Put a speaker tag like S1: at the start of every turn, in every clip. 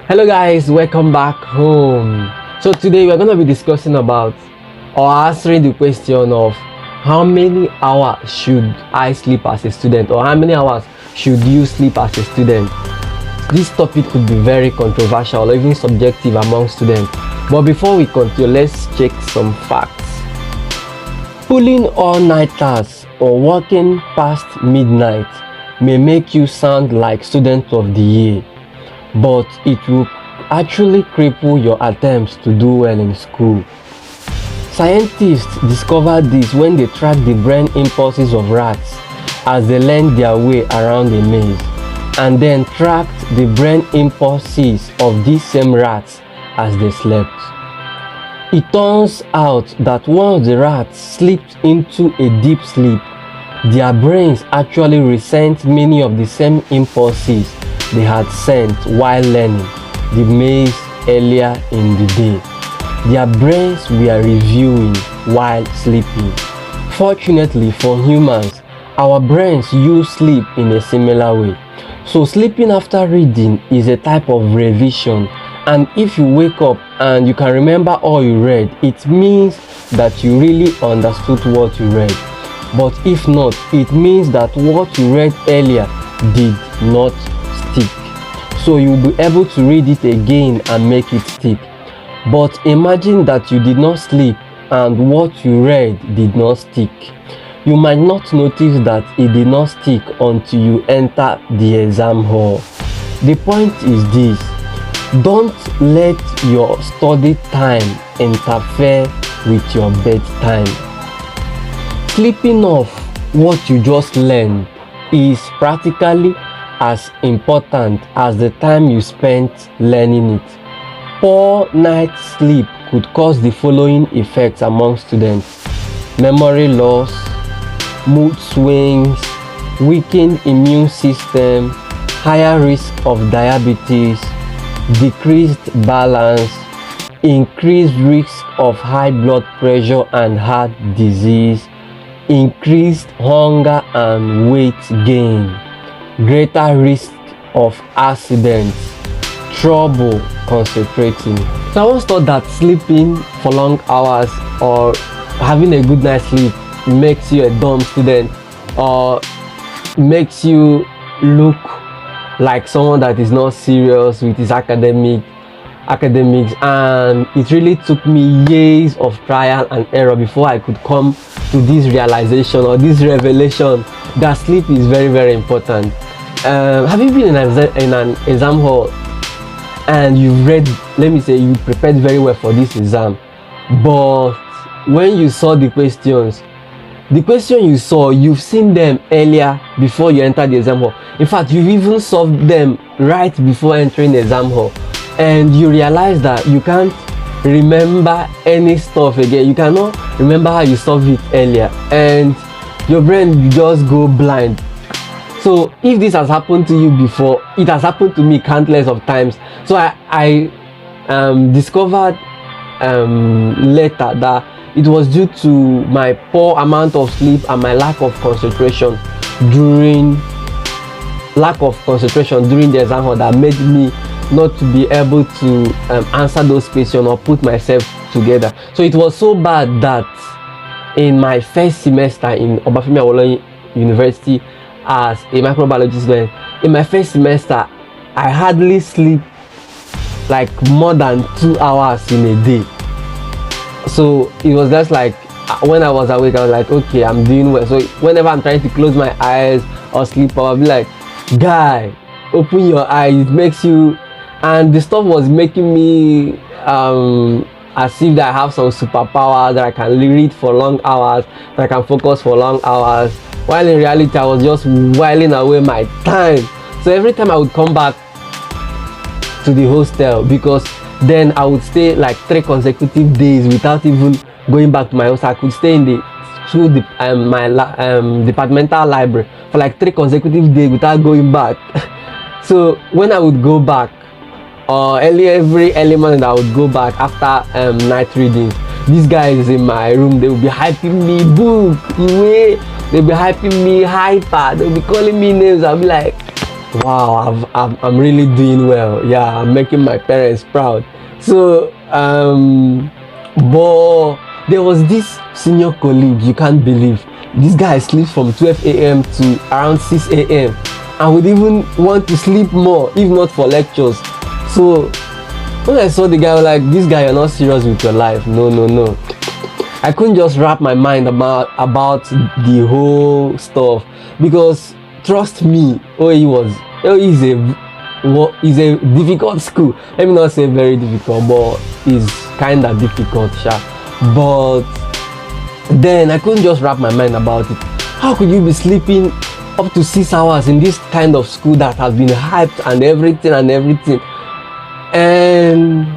S1: Hello guys, welcome back home. So today we're going to be discussing about or answering the question of how many hours should I sleep as a student, or how many hours should you sleep as a student. This topic could be very controversial or even subjective among students, but before we continue, let's check some facts. Pulling all-nighters or working past midnight may make you sound like student of the year, but it will actually cripple your attempts to do well in school. Scientists discovered this when they tracked the brain impulses of rats as they learned their way around a maze, and then tracked the brain impulses of these same rats as they slept. It turns out that once the rats slipped into a deep sleep, their brains actually resent many of the same impulses they had sent while learning the maze earlier in the day. Their brains were reviewing while sleeping. Fortunately for humans, our brains use sleep in a similar way. So sleeping after reading is a type of revision, and if you wake up and you can remember all you read, it means that you really understood what you read. But if not, it means that what you read earlier did not stick. So you'll be able to read it again and make it stick. But imagine that you did not sleep and what you read did not stick. You might not notice that it did not stick until you enter the exam hall. The point is this: don't let your study time interfere with your bedtime. Sleeping off what you just learned is practically as important as the time you spent learning it. Poor night sleep could cause the following effects among students: memory loss, mood swings, weakened immune system, higher risk of diabetes, decreased balance, increased risk of high blood pressure and heart disease, increased hunger and weight gain, greater risk of accidents, trouble concentrating. So I once thought that sleeping for long hours or having a good night's sleep makes you a dumb student or makes you look like someone that is not serious with his academics, and it really took me years of trial and error before I could come to this realization or this revelation that sleep is very, very important. Have you been in an exam hall and you've read, let me say, you prepared very well for this exam, but when you saw the questions you saw, you've seen them earlier before you entered the exam hall. In fact, you've even solved them right before entering the exam hall, and you realize that you can't remember any stuff again. You cannot remember how you solved it earlier, and your brain just go blind. So if this has happened to you before, it has happened to me countless of times. So I discovered later that it was due to my poor amount of sleep and my lack of concentration during the exam hall that made me not to be able to answer those questions or put myself together. So it was so bad that in my first semester in Obafemi Awolowo University as a microbiology student, in my first semester I hardly sleep like more than 2 hours in a day. So it was just like when I was awake, I was like, okay, I'm doing well. So whenever I'm trying to close my eyes or sleep, I'll be like, guy, open your eyes. It makes you, and the stuff was making me as if that I have some superpower, that I can read for long hours, that I can focus for long hours, while in reality I was just whiling away my time. So every time I would come back to the hostel, because then I would stay like 3 consecutive days without even going back to my hostel. I could stay in the school departmental library for like 3 consecutive days without going back. So when I would go back, every early morning I would go back after night readings, these guys in my room, they would be hyping me, book, they'll be hyping me, hyper, they'll be calling me names. I'll be like, wow, I'm really doing well. Yeah, I'm making my parents proud. So but there was this senior colleague, you can't believe, this guy sleeps from 12 a.m. to around 6 a.m. and would even want to sleep more if not for lectures. So when I saw the guy, I was like, this guy, you're not serious with your life. No. I couldn't just wrap my mind about the whole stuff, because trust me, OAE is a difficult school. Let me not say very difficult, but it's kind of difficult, sure. But then I couldn't just wrap my mind about it. How could you be sleeping up to 6 hours in this kind of school that has been hyped and everything? And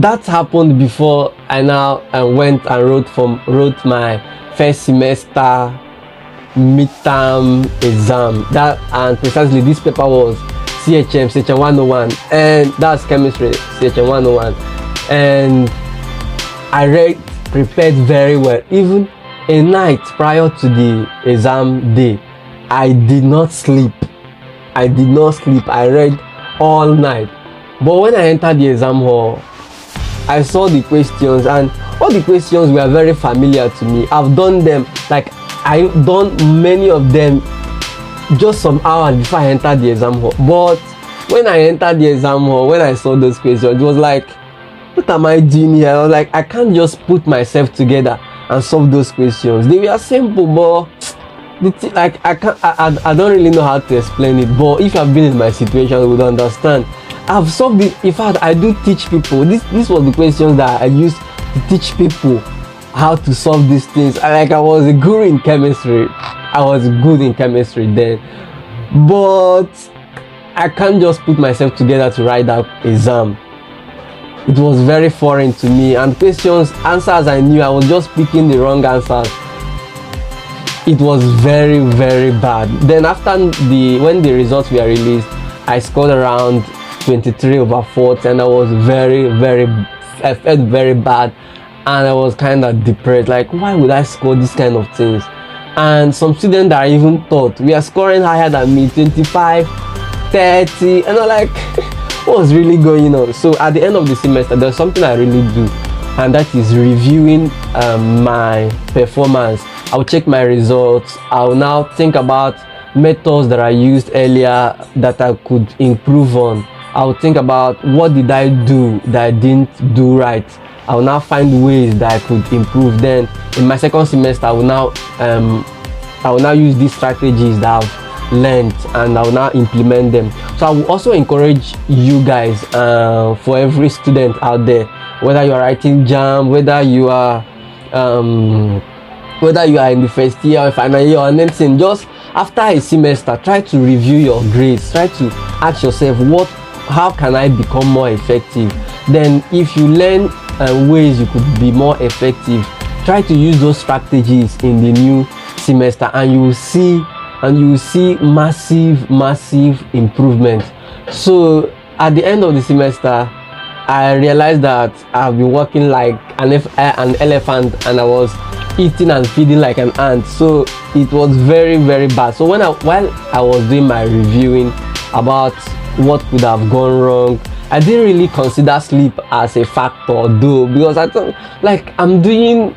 S1: that happened before I went and wrote my first semester midterm exam. That, and precisely this paper was CHM 101, and that's chemistry, CHM 101. And I prepared very well. Even a night prior to the exam day, I did not sleep. I read all night. But when I entered the exam hall, I saw the questions, and all the questions were very familiar to me. I've done them, like I've done many of them just some hours before I entered the exam hall. But when I entered the exam hall, when I saw those questions, it was like, what am I doing here? I was like, I can't just put myself together and solve those questions. They were simple, but I don't really know how to explain it. But if you have been in my situation, you would understand. I've solved it. In fact, I do teach people. This was the questions that I used to teach people how to solve these things. I was a guru in chemistry. I was good in chemistry then, but I can't just put myself together to write that exam. It was very foreign to me, and answers I knew, I was just picking the wrong answers. It was very, very bad. Then when the results were released, I scored around 23/40, and I felt very bad, and I was kind of depressed. Like, why would I score this kind of things? And some students that I even thought we are scoring higher than me, 25, 30, and I'm like, what's really going on? So at the end of the semester, there's something I really do, and that is reviewing my performance. I'll check my results. I'll now think about methods that I used earlier that I could improve on. I'll think about what did I do that I didn't do right. I'll now find ways that I could improve. Then in my second semester, I will now use these strategies that I've learned, and I will now implement them. So I will also encourage you guys, for every student out there, whether you are writing Jamb, whether you are in the first year or final year or anything, just after a semester, try to review your grades. Try to ask yourself, how can I become more effective? Then if you learn ways you could be more effective, try to use those strategies in the new semester, and you will see massive improvement. So at the end of the semester, I realized that I've been working like an elephant, and I was eating and feeding like an ant. So it was very, very bad. So while I was doing my reviewing about what could have gone wrong, I didn't really consider sleep as a factor, though, because I thought, like, I'm doing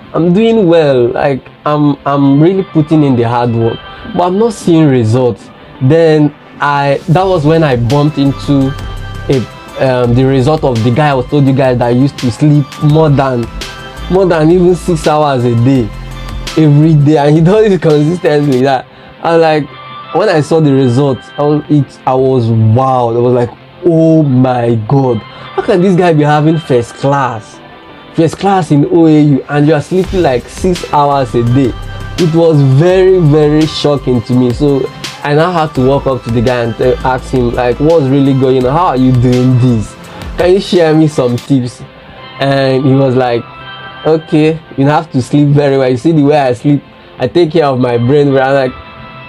S1: well, like I'm really putting in the hard work, but I'm not seeing results. Then that was when I bumped into the result of the guy I told you guys that used to sleep more than even 6 hours a day every day, and he does it consistently. That I was like, when I saw the results, I was wow. I was like, oh my god, how can this guy be having first class in OAU and you are sleeping like 6 hours a day? It was very, very shocking to me. So I now had to walk up to the guy and ask him, like, what's really going on? How are you doing this? Can you share me some tips? And he was like, okay, you have to sleep very well. You see the way I sleep, I take care of my brain. Where I'm like,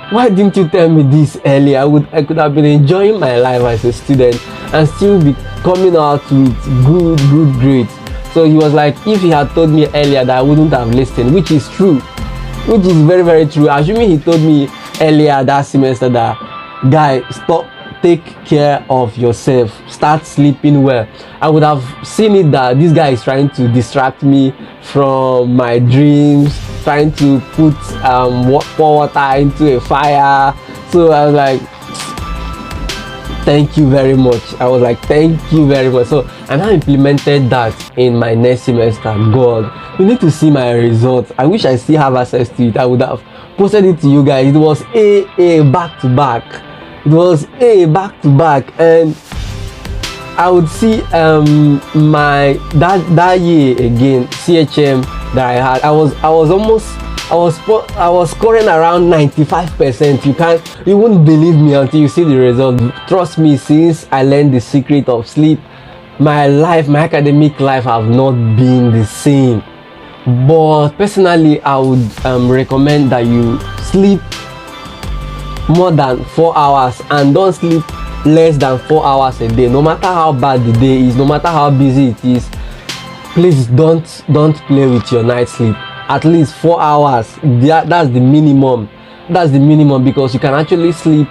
S1: why didn't you tell me this earlier? I could have been enjoying my life as a student and still be coming out with good grades. So he was like, if he had told me earlier, that I wouldn't have listened, which is true, which is very, very true. Assuming he told me earlier that semester that guy, stop, take care of yourself, start sleeping well. I would have seen it that this guy is trying to distract me from my dreams, trying to put pour water into a fire. So I was like, thank you very much. I was like, thank you very much. So I now implemented that in my next semester. God, you need to see my results. I wish I still have access to it. I would have posted it to you guys. It was A back to back. It was A back to back, and I would see my that year again, CHM that I had. I was scoring around 95%. You won't believe me until you see the result. Trust me, since I learned the secret of sleep, my academic life have not been the same. But personally, I would recommend that you sleep more than 4 hours and don't sleep less than 4 hours a day. No matter how bad the day is, no matter how busy it is, please don't play with your night sleep. At least 4 hours. That's the minimum. That's the minimum, because you can actually sleep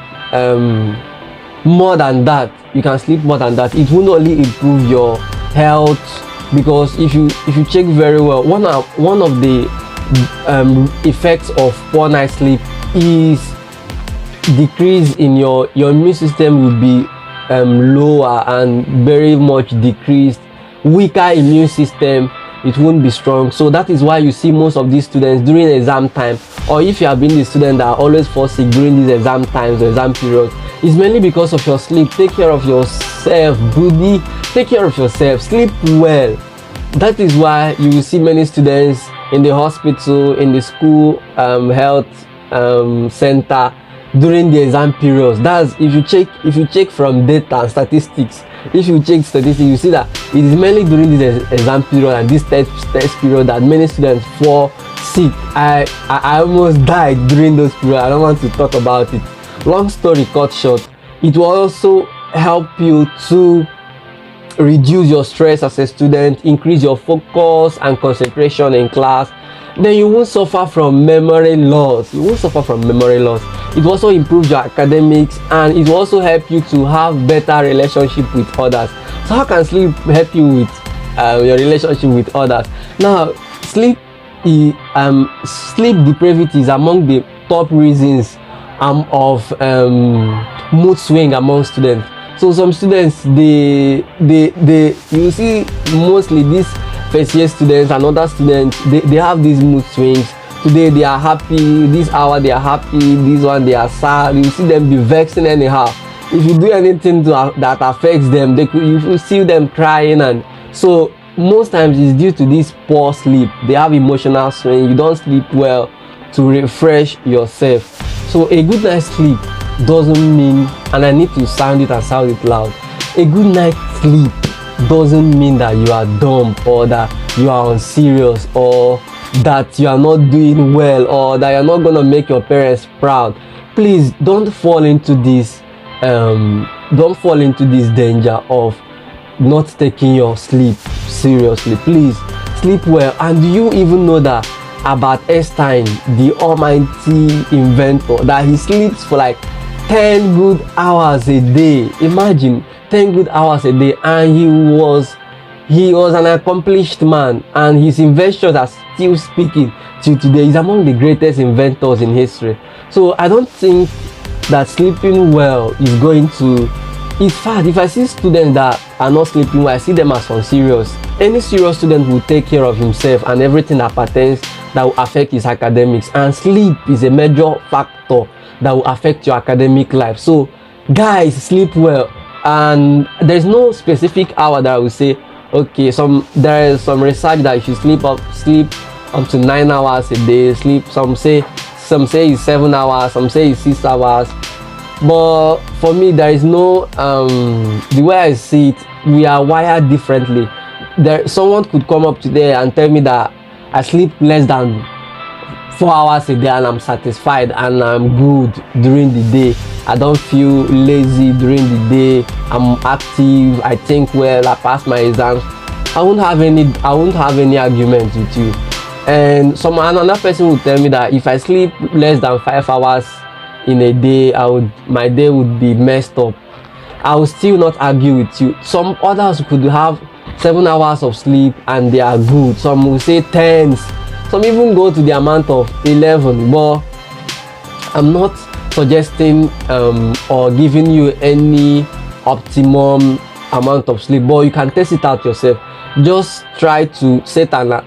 S1: more than that. You can sleep more than that. It will only improve your health, because if you check very well, one of the effects of poor night sleep is decrease in your immune system will be lower and very much decreased. Weaker immune system, it won't be strong. So that is why you see most of these students during exam time, or if you have been the student that always fall sick during these exam times or exam periods, it's mainly because of your sleep. Take care of yourself, buddy. Take care of yourself. Sleep well. That is why you will see many students in the hospital, in the school health center during the exam periods. That's if you check from data and statistics. If you check statistics, you see that it is mainly during this exam period and this test period that many students fall sick. I almost died during those periods. I don't want to talk about it. Long story cut short, it will also help you to reduce your stress as a student, increase your focus and concentration in class. Then you won't suffer from memory loss. It will also improve your academics, and it will also help you to have better relationship with others. So how can sleep help you with your relationship with others? Now, sleep depravity is among the top reasons of mood swing among students. So some students, they you see mostly these first year students and other students, they have these mood swings. Today they are happy, this hour they are happy, this one they are sad. You see them be vexing anyhow. If you do anything that affects them, you see them crying. And so most times it's due to this poor sleep. They have emotional swing. You don't sleep well to refresh yourself. So a good night's sleep doesn't mean, and I need to sound it and sound it loud, a good night's sleep doesn't mean that you are dumb, or that you are unserious, or that you are not doing well, or that you're not going to make your parents proud. Please don't fall into this danger of not taking your sleep seriously. Please sleep well. And do you even know that about Einstein, the almighty inventor, that he sleeps for like 10 good hours a day? Imagine 10 good hours a day, and he was an accomplished man, and his inventions are still speaking till today. He's among the greatest inventors in history. So I don't think that sleeping well is going to, in fact, if I see students that are not sleeping well, I see them as unserious. Any serious student will take care of himself and everything that pertains that will affect his academics, and sleep is a major factor that will affect your academic life. So guys, sleep well. And there's no specific hour that I will say, okay, there is some research that you should sleep up to 9 hours a day. Some say it's 7 hours, some say it's 6 hours. But for me, there is no the way I see it, we are wired differently. Someone could come up today and tell me that I sleep less than 4 hours a day and I'm satisfied and I'm good during the day. I don't feel lazy during the day. I'm active, I think well, I pass my exams. I won't have any arguments with you. And another person will tell me that if I sleep less than 5 hours in a day, my day would be messed up. I will still not argue with you. Some others could have 7 hours of sleep and they are good. Some will say 10. Some even go to the amount of 11. But I'm not suggesting or giving you any optimum amount of sleep, but you can test it out yourself. Just try to set a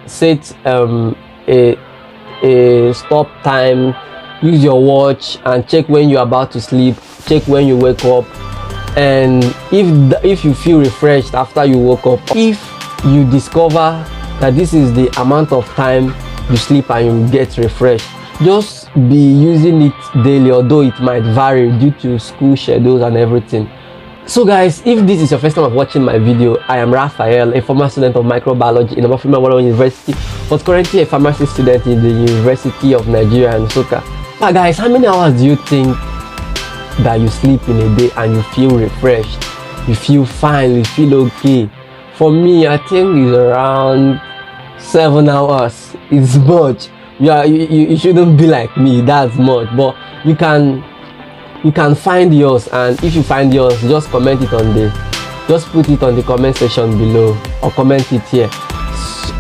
S1: stop time, use your watch and check when you're about to sleep, check when you wake up, and if you feel refreshed after you woke up, if you discover that this is the amount of time you sleep and you get refreshed, just be using it daily, although it might vary due to school schedules and everything. So guys, if this is your first time of watching my video, I am Raphael, a former student of microbiology in Obafemi University, but currently a pharmacy student in the University of Nigeria and Nsukka. But guys, how many hours do you think that you sleep in a day and you feel refreshed, you feel fine, you feel okay? For me, I think it's around 7 hours. It's much. You shouldn't be like me, that's much, but you can find yours, and if you find yours, just put it on the comment section below or comment it here.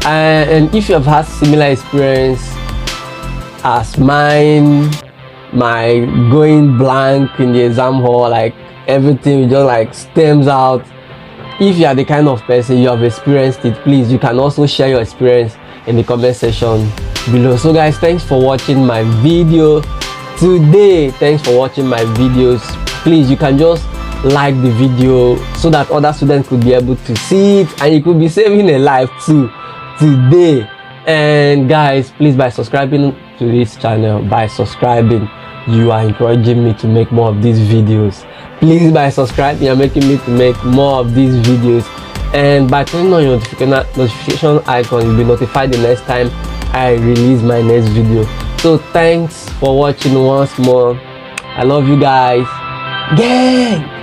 S1: And if you have had similar experience as mine, my going blank in the exam hall, like everything just like stems out, if you are the kind of person you have experienced it, please, you can also share your experience in the comment section below. So guys, thanks for watching my video today. Thanks for watching my videos. Please, you can just like the video so that other students could be able to see it, and you could be saving a life too today. And guys, please, by subscribing to this channel, you are encouraging me to make more of these videos. Please, by subscribing, you're making me to make more of these videos, and by turning on your notification icon, you'll be notified the next time I release my next video. So thanks for watching once more. I love you guys. Gang!